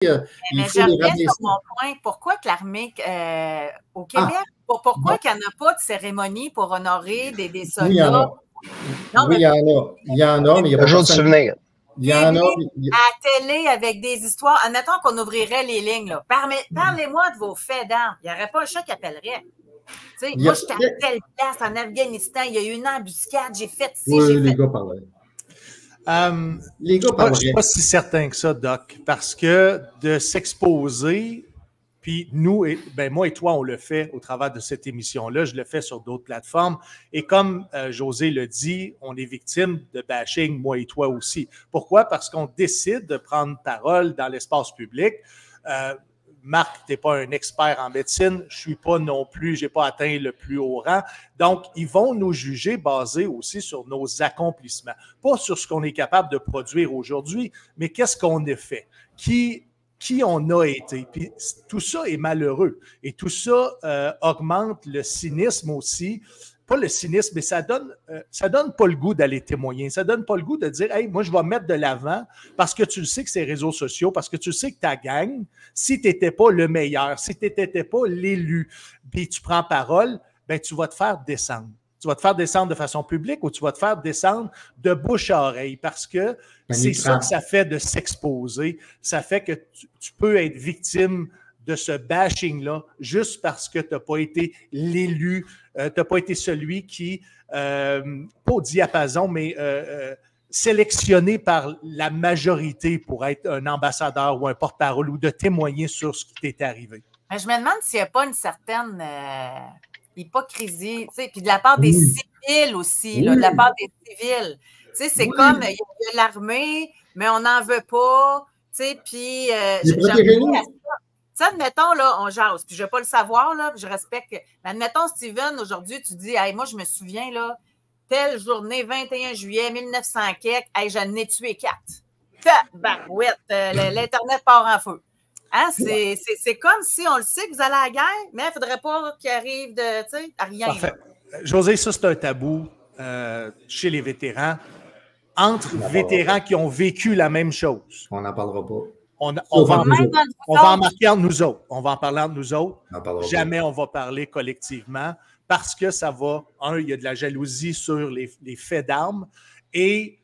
il Mais faut je les reviens rabaisser. sur mon point. Pourquoi que l'armée au Québec, pourquoi qu'il n'y en a pas de cérémonie pour honorer des soldats? Oui, il y en a. Non, oui, il y en a. Il y en a, mais il n'y a pas Un jour de personne. souvenir. Il y en a. À la télé avec des histoires. Admettons qu'on ouvrirait les lignes. Là. Parlez-moi de vos faits d'armes. Il n'y aurait pas un chat qui appellerait. Moi, j'étais à telle place en Afghanistan. Il y a eu une embuscade. J'ai fait ci, Oui, j'ai les fait... gars parlaient. Les gars parleraient. Je ne suis pas si certain que ça, Doc, parce que de s'exposer, puis nous, moi et toi, on le fait au travers de cette émission-là. Je le fais sur d'autres plateformes. Et comme José le dit, on est victime de bashing, moi et toi aussi. Pourquoi? Parce qu'on décide de prendre parole dans l'espace public. Marc, tu n'es pas un expert en médecine, je ne suis pas non plus, je n'ai pas atteint le plus haut rang. Donc, ils vont nous juger basés aussi sur nos accomplissements, pas sur ce qu'on est capable de produire aujourd'hui, mais qu'est-ce qu'on a fait, qui on a été. Puis tout ça est malheureux et tout ça augmente le cynisme aussi. Pas le cynisme, mais ça donne pas le goût d'aller témoigner. Ça donne pas le goût de dire, hey, moi, je vais mettre de l'avant parce que tu le sais que c'est les réseaux sociaux, parce que tu sais que ta gang, si tu n'étais pas le meilleur, si tu n'étais pas l'élu, puis tu prends parole, ben tu vas te faire descendre. Tu vas te faire descendre de façon publique ou tu vas te faire descendre de bouche à oreille parce que c'est ça que ça fait de s'exposer. Ça fait que tu peux être victime de ce bashing-là, juste parce que tu n'as pas été l'élu, tu n'as pas été celui qui, pas au diapason, mais sélectionné par la majorité pour être un ambassadeur ou un porte-parole ou de témoigner sur ce qui t'est arrivé. Mais je me demande s'il n'y a pas une certaine hypocrisie, tu sais, puis de la part des civils aussi, là, de la part des civils. Tu sais, c'est comme, il y a l'armée, mais on n'en veut pas, tu sais, puis admettons, là, on jase, puis je ne vais pas le savoir, là, puis je respecte. Mais admettons, Steven, aujourd'hui, tu dis, hey, moi, je me souviens, là, telle journée, 21 juillet 1900 quelque, hey, j'en ai tué 4. Barouette, l'Internet part en feu. Hein? C'est comme si on le sait que vous allez à la guerre, mais il ne faudrait pas qu'il arrive à rien. Parfait. José, ça, c'est un tabou chez les vétérans. Entre vétérans qui ont vécu la même chose. On n'en parlera pas. On va en marquer entre nous autres. On va en parler entre nous autres. Jamais on va parler collectivement parce que ça va, il y a de la jalousie sur les faits d'armes et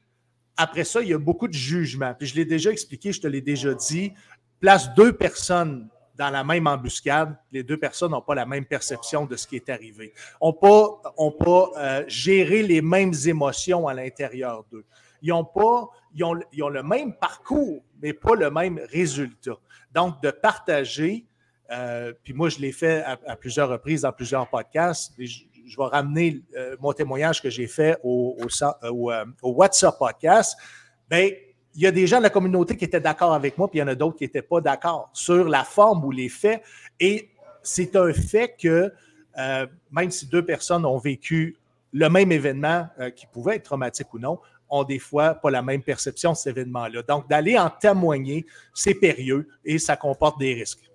après ça, il y a beaucoup de jugements. Puis je l'ai déjà expliqué, je te l'ai déjà dit, place 2 personnes dans la même embuscade, les 2 personnes n'ont pas la même perception de ce qui est arrivé. On pas gérer les mêmes émotions à l'intérieur d'eux. Ils ont le même parcours, mais pas le même résultat. Donc, de partager, puis moi, je l'ai fait à plusieurs reprises dans plusieurs podcasts, et je vais ramener mon témoignage que j'ai fait au WhatsApp podcast. Bien, il y a des gens de la communauté qui étaient d'accord avec moi, puis il y en a d'autres qui n'étaient pas d'accord sur la forme ou les faits. Et c'est un fait que même si 2 personnes ont vécu le même événement, qui pouvait être traumatique ou non, ont des fois pas la même perception de cet événement-là. Donc, d'aller en témoigner, c'est périlleux et ça comporte des risques.